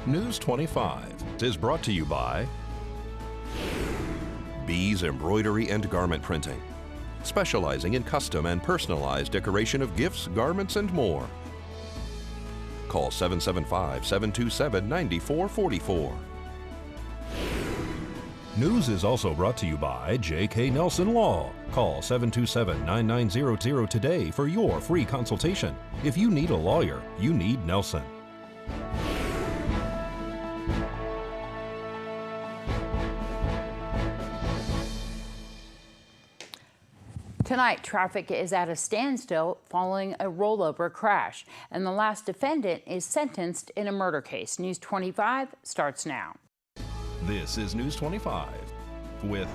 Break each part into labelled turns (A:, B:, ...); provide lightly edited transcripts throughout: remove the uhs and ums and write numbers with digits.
A: News 25 is brought to you by Bees Embroidery and Garment Printing, specializing in custom and personalized decoration of gifts, garments, and more. Call 775-727-9444. News is also brought to you by J.K. Nelson Law. Call 727-9900 today for your free consultation. If you need a lawyer, you need Nelson.
B: Tonight, traffic is at a standstill following a rollover crash, and the last defendant is sentenced in a murder case. News 25 starts now.
A: This is News 25 with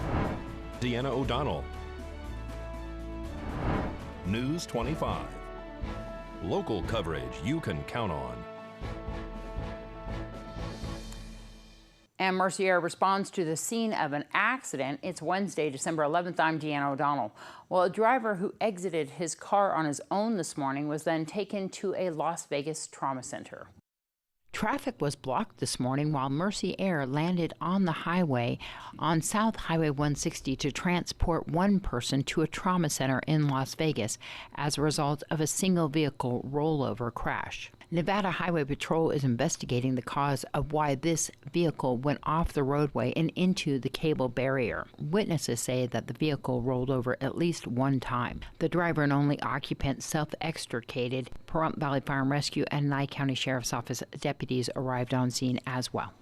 A: Deanna O'Donnell. News 25. Local coverage you can count on.
B: And Mercier responds to the scene of an accident. It's Wednesday, December 11th. I'm Deanna O'Donnell. Well, a driver who exited his car on his own this morning was then taken to a Las Vegas trauma center. Traffic was blocked this morning while Mercy Air landed on the highway on South Highway 160 to transport one person to a trauma center in Las Vegas as a result of a single vehicle rollover crash. Nevada Highway Patrol is investigating the cause of why this vehicle went off the roadway and into the cable barrier. Witnesses say that the vehicle rolled over at least one time. The driver and only occupant self-extricated. Pahrump Valley Fire and Rescue and Nye County Sheriff's Office deputies arrived on scene as well.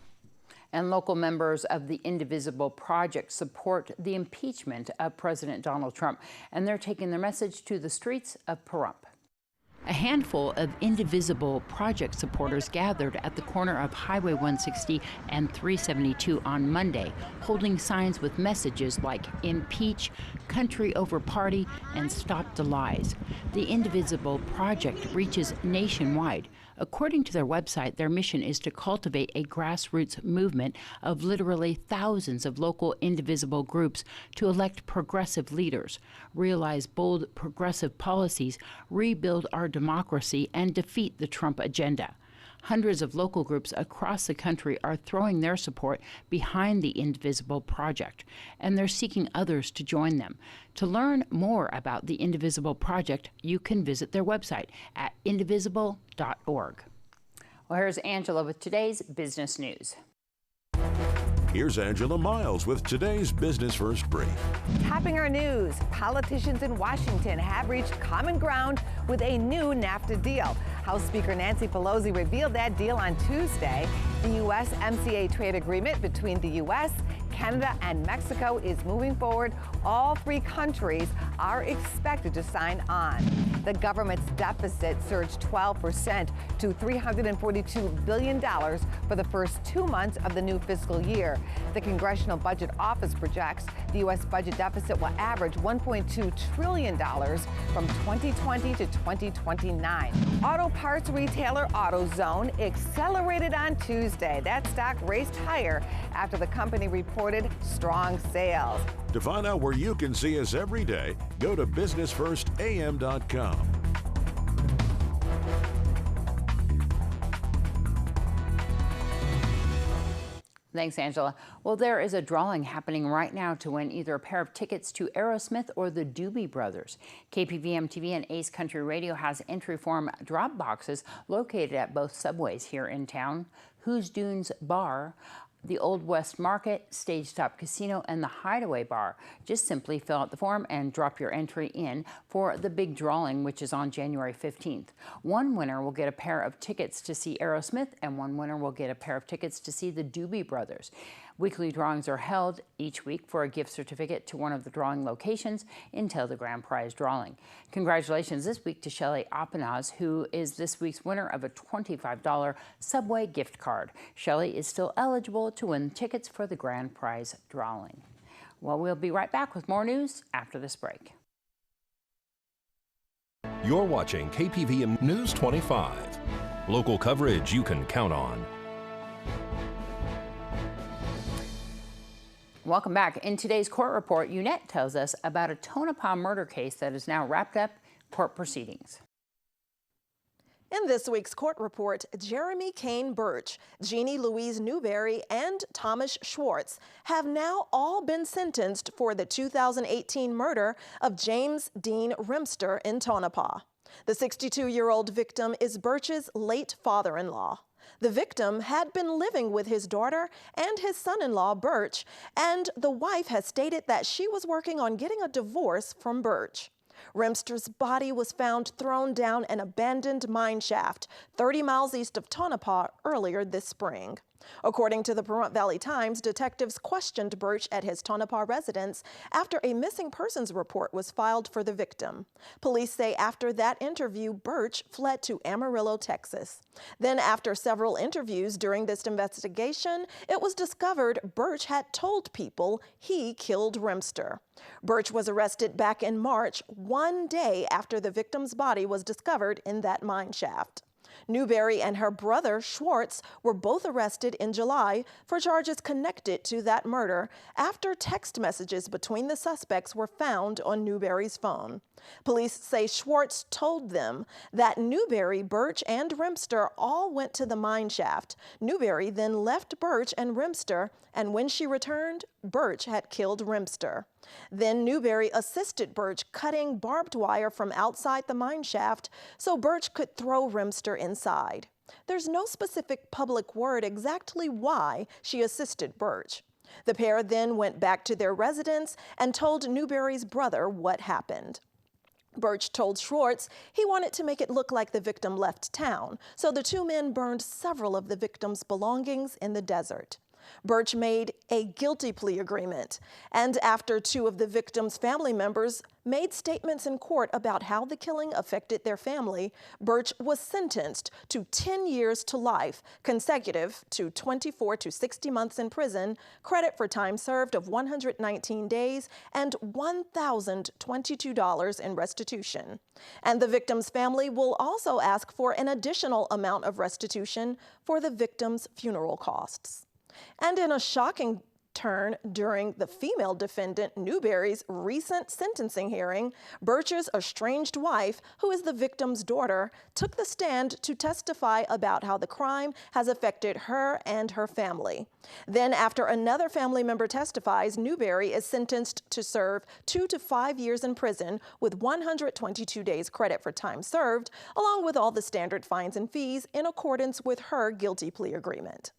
B: And local members of the Indivisible Project support the impeachment of President Donald Trump, and they're taking their message to the streets of Pahrump. A handful of Indivisible Project supporters gathered at the corner of Highway 160 and 372 on Monday, holding signs with messages like "Impeach," "Country over Party," and "Stop the Lies." The Indivisible Project reaches nationwide. According to their website, their mission is to cultivate a grassroots movement of literally thousands of local indivisible groups to elect progressive leaders, realize bold progressive policies, rebuild our democracy, and defeat the Trump agenda. Hundreds of local groups across the country are throwing their support behind the Indivisible Project, and they're seeking others to join them. To learn more about the Indivisible Project, you can visit their website at indivisible.org. Well, here's Angela with today's business news.
C: Here's Angela Miles with today's Business First Brief.
D: Topping our news, politicians in Washington have reached common ground with a new NAFTA deal. House Speaker Nancy Pelosi revealed that deal on Tuesday. The U.S.-MCA trade agreement between the U.S., Canada, and Mexico is moving forward. All three countries are expected to sign on. The government's deficit surged 12% to $342 billion for the first 2 months of the new fiscal year. The Congressional Budget Office projects the U.S. budget deficit will average $1.2 trillion from 2020 to 2029. Auto parts retailer AutoZone accelerated on Tuesday. That stock raced higher after the company reported strong sales.
C: To find out where you can see us every day, go to businessfirstam.com.
B: Thanks, Angela. Well, there is a drawing happening right now to win either a pair of tickets to Aerosmith or the Doobie Brothers. KPVM-TV and Ace Country Radio has entry form drop boxes located at both subways here in town. Who's Dunes Bar, the Old West Market, Stage Top Casino, and the Hideaway Bar. Just simply fill out the form and drop your entry in for the big drawing, which is on January 15th. One winner will get a pair of tickets to see Aerosmith, and one winner will get a pair of tickets to see the Doobie Brothers. Weekly drawings are held each week for a gift certificate to one of the drawing locations until the grand prize drawing. Congratulations this week to Shelley Oppenaz, who is this week's winner of a $25 Subway gift card. Shelley is still eligible to win tickets for the grand prize drawing. Well, we'll be right back with more news after this break.
A: You're watching KPVM News 25. Local coverage you can count on.
B: Welcome back. In today's court report, Unette tells us about a Tonopah murder case that is now wrapped up court proceedings.
E: In this week's court report, Jeremy Kane Birch, Jeannie Louise Newberry, and Thomas Schwartz have now all been sentenced for the 2018 murder of James Dean Rimster in Tonopah. The 62-year-old victim is Birch's late father-in-law. The victim had been living with his daughter and his son-in-law, Birch, and the wife has stated that she was working on getting a divorce from Birch. Rimster's body was found thrown down an abandoned mine shaft 30 miles east of Tonopah earlier this spring. According to the Pahrump Valley Times, detectives questioned Birch at his Tonopah residence after a missing persons report was filed for the victim. Police say after that interview, Birch fled to Amarillo, Texas. Then after several interviews during this investigation, it was discovered Birch had told people he killed Rimster. Birch was arrested back in March, one day after the victim's body was discovered in that mine shaft. Newberry and her brother, Schwartz, were both arrested in July for charges connected to that murder after text messages between the suspects were found on Newberry's phone. Police say Schwartz told them that Newberry, Birch, and Rimster all went to the mine shaft. Newberry then left Birch and Rimster, and when she returned, Birch had killed Rimster. Then Newberry assisted Birch cutting barbed wire from outside the mine shaft so Birch could throw Rimster inside. There's no specific public word exactly why she assisted Birch. The pair then went back to their residence and told Newberry's brother what happened. Birch told Schwartz he wanted to make it look like the victim left town, so the two men burned several of the victim's belongings in the desert. Birch made a guilty plea agreement, and after two of the victim's family members made statements in court about how the killing affected their family, Birch was sentenced to 10 years to life, consecutive to 24 to 60 months in prison, credit for time served of 119 days, and $1,022 in restitution. And the victim's family will also ask for an additional amount of restitution for the victim's funeral costs. And in a shocking turn during the female defendant Newberry's recent sentencing hearing, Birch's estranged wife, who is the victim's daughter, took the stand to testify about how the crime has affected her and her family. Then, after another family member testifies, Newberry is sentenced to serve 2 to 5 years in prison with 122 days credit for time served, along with all the standard fines and fees in accordance with her guilty plea agreement.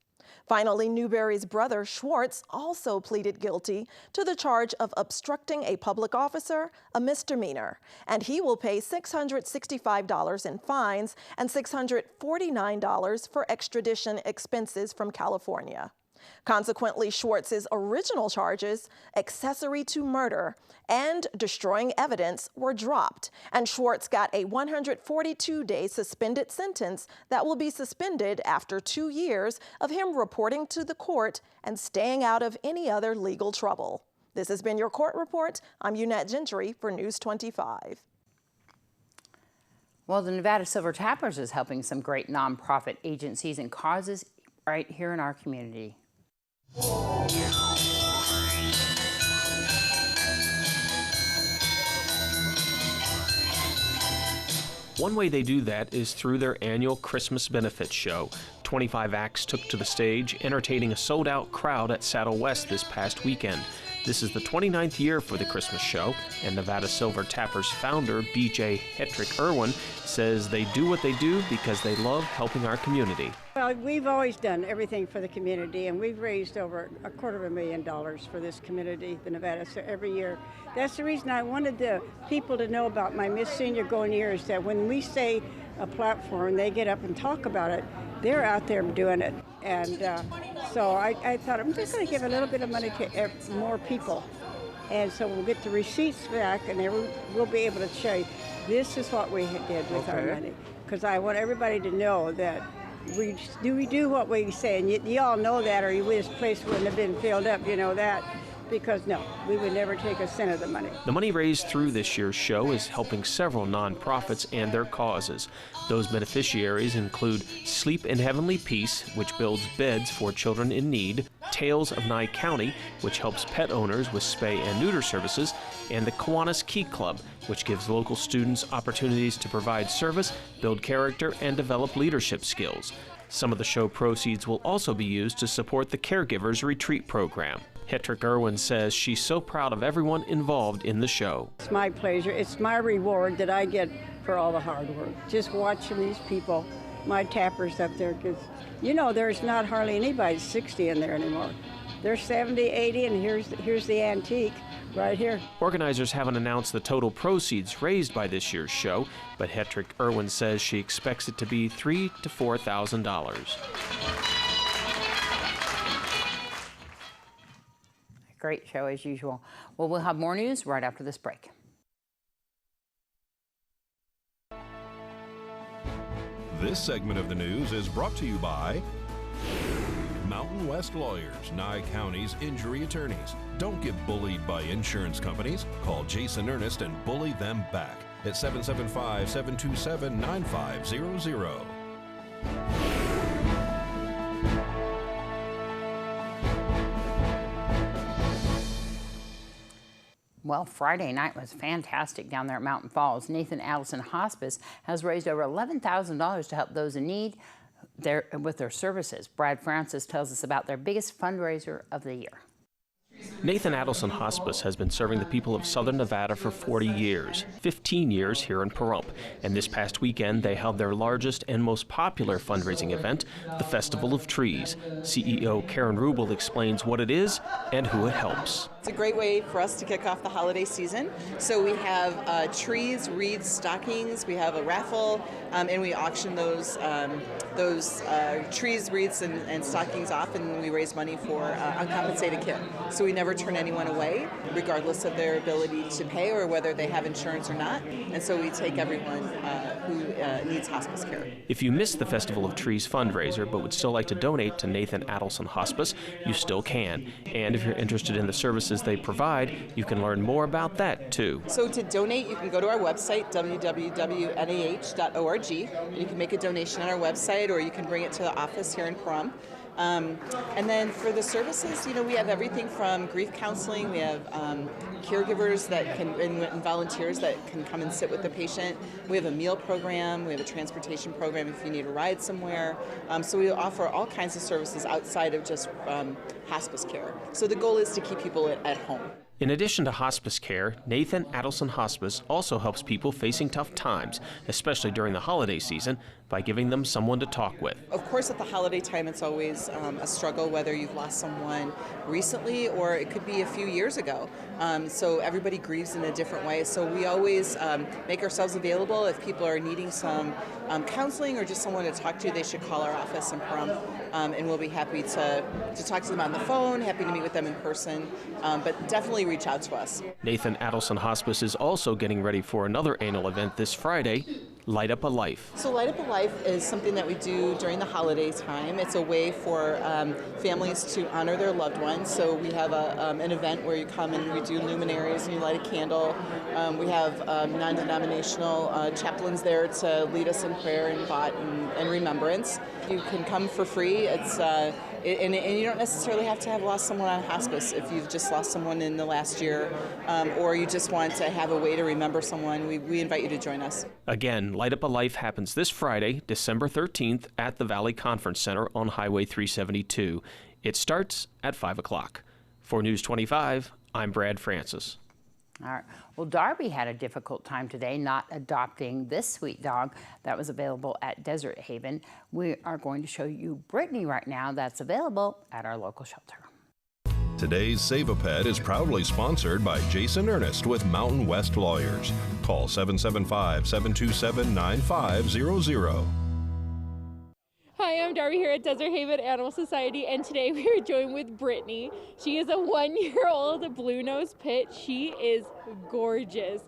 E: Finally, Newberry's brother, Schwartz, also pleaded guilty to the charge of obstructing a public officer, a misdemeanor, and he will pay $665 in fines and $649 for extradition expenses from California. Consequently, Schwartz's original charges, accessory to murder and destroying evidence, were dropped, and Schwartz got a 142-day suspended sentence that will be suspended after 2 years of him reporting to the court and staying out of any other legal trouble. This has been your court report. I'm Unette Gentry for News 25.
B: Well, the Nevada Silver Tappers is helping some great nonprofit agencies and causes right here in our community.
F: One way they do that is through their annual Christmas benefit show. 25 acts took to the stage, entertaining a sold-out crowd at Saddle West this past weekend. This is the 29th year for the Christmas show, and Nevada Silver Tappers founder B.J. Hetrick-Irwin says they do what they do because they love helping our community.
G: Well, we've always done everything for the community, and we've raised over $250,000 for this community, the Nevada, so every year. That's the reason I wanted the people to know about my Miss Senior Going Year, is that when we say a platform, they get up and talk about it, they're out there doing it. And so I thought, I'm just going to give a little bit of money to more people. And so we'll get the receipts back, and we'll be able to show you, this is what we did with our money. Because I want everybody to know that we do what we say. And you all know that, or this place wouldn't have been filled up, you know that. because no, we would never take a cent of the money.
F: The money raised through this year's show is helping several nonprofits and their causes. Those beneficiaries include Sleep in Heavenly Peace, which builds beds for children in need, Tales of Nye County, which helps pet owners with spay and neuter services, and the Kiwanis Key Club, which gives local students opportunities to provide service, build character, and develop leadership skills. Some of the show proceeds will also be used to support the Caregivers Retreat program. Hetrick Irwin says she's so proud of everyone involved in the show.
G: It's my pleasure. It's my reward that I get for all the hard work. Just watching these people, my tappers up there, because you know there's not hardly anybody 60 in there anymore. They're 70, 80, and here's the antique right here.
F: Organizers haven't announced the total proceeds raised by this year's show, but Hetrick Irwin says she expects it to be $3,000 to $4,000.
B: Great show as usual. Well, we'll have more news right after this break.
A: This segment of the news is brought to you by Mountain West Lawyers, Nye County's injury attorneys. Don't get bullied by insurance companies. Call Jason Ernest and bully them back at 775-727-9500.
B: Well, Friday night was fantastic down there at Mountain Falls. Nathan Adelson Hospice has raised over $11,000 to help those in need with their services. Brad Francis tells us about their biggest fundraiser of the year.
F: Nathan Adelson Hospice has been serving the people of Southern Nevada for 40 years, 15 years here in Pahrump. And this past weekend, they held their largest and most popular fundraising event, the Festival of Trees. CEO Karen Rubel explains what it is and who it helps.
H: It's a great way for us to kick off the holiday season. So we have trees, wreaths, stockings, we have a raffle, and we auction those trees, wreaths, and stockings off, and we raise money for uncompensated care. So we never turn anyone away, regardless of their ability to pay or whether they have insurance or not. And so we take everyone who needs hospice care.
F: If you missed the Festival of Trees fundraiser but would still like to donate to Nathan Adelson Hospice, you still can. And if you're interested in the services they provide, you can learn more about that too.
H: So to donate, you can go to our website, www.nah.org, and you can make a donation on our website, or you can bring it to the office here in Pahrump. And then for the services, you know, we have everything from grief counseling. We have caregivers that can and volunteers that can come and sit with the patient. We have a meal program. We have a transportation program if you need a ride somewhere. So we offer all kinds of services outside of just hospice care. So the goal is to keep people at home.
F: In addition to hospice care, Nathan Adelson Hospice also helps people facing tough times, especially during the holiday season, by giving them someone to talk with.
H: Of course, at the holiday time, it's always a struggle, whether you've lost someone recently or it could be a few years ago. So everybody grieves in a different way. So we always make ourselves available. If people are needing some counseling or just someone to talk to, they should call our office in Pahrump, and we'll be happy to talk to them on the phone, happy to meet with them in person, but definitely reach out to us.
F: Nathan Adelson Hospice is also getting ready for another annual event this Friday, Light Up a Life.
H: So Light Up a Life is something that we do during the holiday time. It's a way for families to honor their loved ones. So we have an event where you come and we do luminaries and you light a candle. We have non-denominational chaplains there to lead us in prayer and thought and remembrance. You can come for free. It's and you don't necessarily have to have lost someone on hospice. If you've just lost someone in the last year, or you just want to have a way to remember someone, we invite you to join us.
F: Again, Light Up a Life happens this Friday, December 13th, at the Valley Conference Center on Highway 372. It starts at 5 o'clock. For News 25, I'm Brad Francis.
B: All right. Well, Darby had a difficult time today not adopting this sweet dog that was available at Desert Haven. We are going to show you Brittany right now that's available at our local shelter.
A: Today's Save a Pet is proudly sponsored by Jason Ernest with Mountain West Lawyers. Call 775-727-9500.
I: Hi, I'm Darby here at Desert Haven Animal Society, and today we are joined with Brittany. She is a 1-year-old blue-nosed pit. She is gorgeous.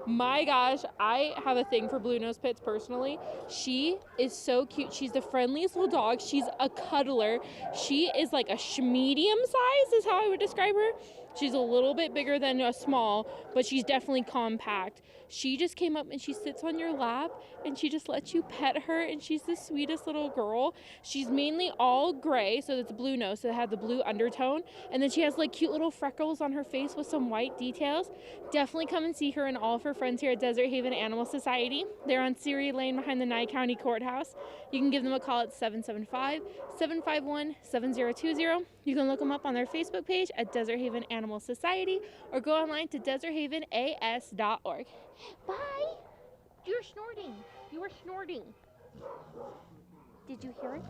I: My gosh, I have a thing for blue-nosed pits personally. She is so cute. She's the friendliest little dog. She's a cuddler. She is like a medium size is how I would describe her. She's a little bit bigger than a small, but she's definitely compact. She just came up and she sits on your lap and she just lets you pet her, and she's the sweetest little girl. She's mainly all gray, so it's blue nose, so it had the blue undertone, and then she has like cute little freckles on her face with some white details. Definitely come and see her and all of her friends here at Desert Haven Animal Society. They're on Ceres Lane behind the Nye County Courthouse. You can give them a call at 775-751-7020. You can look them up on their Facebook page at Desert Haven Animal Society or go online to deserthavenas.org. Bye! You're snorting. You were snorting. Did you hear it?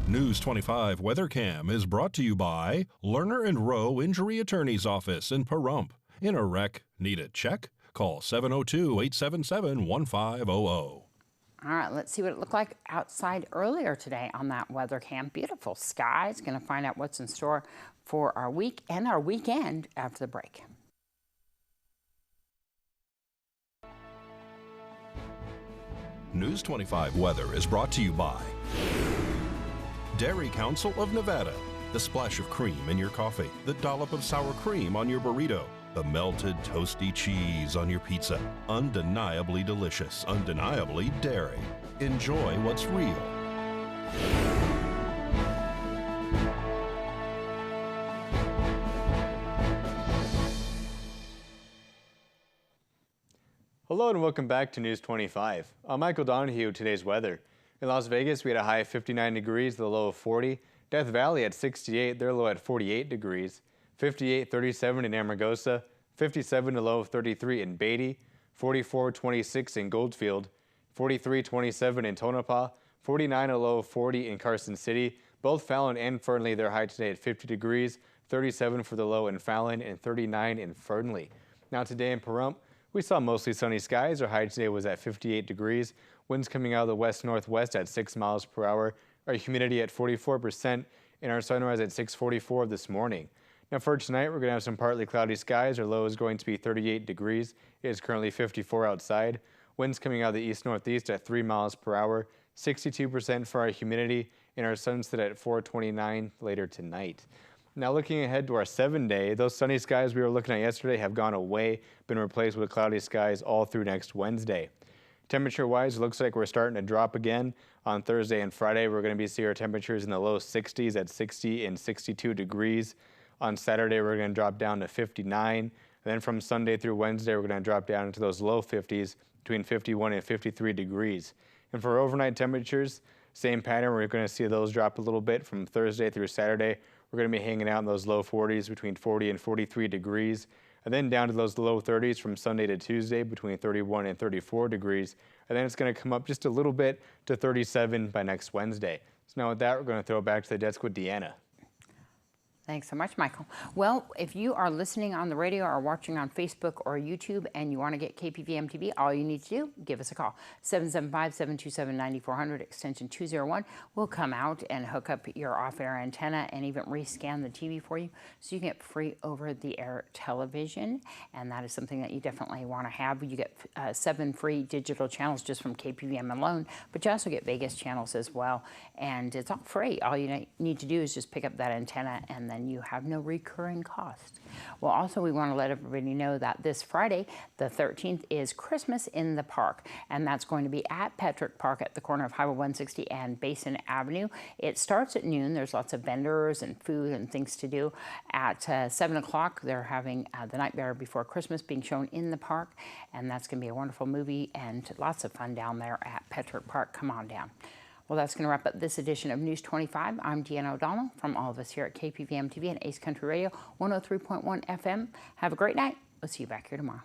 A: News 25 Weather Cam is brought to you by Lerner and Rowe Injury Attorney's Office in Pahrump. In a wreck, need a check? Call 702-877-1500.
B: All right, let's see what it looked like outside earlier today on that weather cam. Beautiful skies. Going to find out what's in store for our week and our weekend after the break.
A: News 25 Weather is brought to you by Dairy Council of Nevada. The splash of cream in your coffee, the dollop of sour cream on your burrito, the melted toasty cheese on your pizza. Undeniably delicious, undeniably dairy. Enjoy what's real.
J: Hello and welcome back to News 25. I'm Michael Donohue with today's weather. In Las Vegas, we had a high of 59 degrees, the low of 40. Death Valley at 68, their low at 48 degrees. 58-37 in Amargosa. 57 to low of 33 in Beatty. 44-26 in Goldfield. 43-27 in Tonopah. 49 a low of 40 in Carson City. Both Fallon and Fernley, their high today at 50 degrees. 37 for the low in Fallon and 39 in Fernley. Now today in Pahrump, we saw mostly sunny skies. Our high today was at 58 degrees. Winds coming out of the west-northwest at 6 miles per hour. Our humidity at 44% and our sunrise at 6:44 this morning. Now for tonight, we're going to have some partly cloudy skies. Our low is going to be 38 degrees. It is currently 54 outside. Winds coming out of the east-northeast at 3 miles per hour. 62% for our humidity and our sunset at 4:29 later tonight. Now looking ahead to our 7-day, those sunny skies we were looking at yesterday have gone away, been replaced with cloudy skies all through next Wednesday. Temperature-wise, it looks like we're starting to drop again. On Thursday and Friday, we're going to be seeing our temperatures in the low 60s at 60 and 62 degrees. On Saturday, we're going to drop down to 59. And then from Sunday through Wednesday, we're going to drop down into those low 50s, between 51 and 53 degrees. And for overnight temperatures, same pattern. We're going to see those drop a little bit from Thursday through Saturday. We're going to be hanging out in those low 40s, between 40 and 43 degrees. And then down to those low 30s from Sunday to Tuesday, between 31 and 34 degrees. And then it's going to come up just a little bit to 37 by next Wednesday. So now with that, we're going to throw it back to the desk with Deanna.
B: Thanks so much, Michael. Well, if you are listening on the radio or watching on Facebook or YouTube and you want to get KPVM-TV, all you need to do, give us a call. 775-727-9400, extension 201. We'll come out and hook up your off-air antenna and even rescan the TV for you so you can get free over-the-air television. And that is something that you definitely want to have. You get 7 free digital channels just from KPVM alone, but you also get Vegas channels as well. And it's all free. All you need to do is just pick up that antenna and then you have no recurring cost. Well, also we want to let everybody know that this Friday, the 13th, is Christmas in the Park, and that's going to be at Petrick Park at the corner of Highway 160 and Basin Avenue. It starts at noon. There's lots of vendors and food and things to do. At 7 o'clock, they're having The Nightmare Before Christmas being shown in the park, and that's going to be a wonderful movie and lots of fun down there at Petrick Park. Come on down. Well, that's going to wrap up this edition of News 25. I'm Deanna O'Donnell from all of us here at KPVM-TV and Ace Country Radio 103.1 FM. Have a great night. We'll see you back here tomorrow.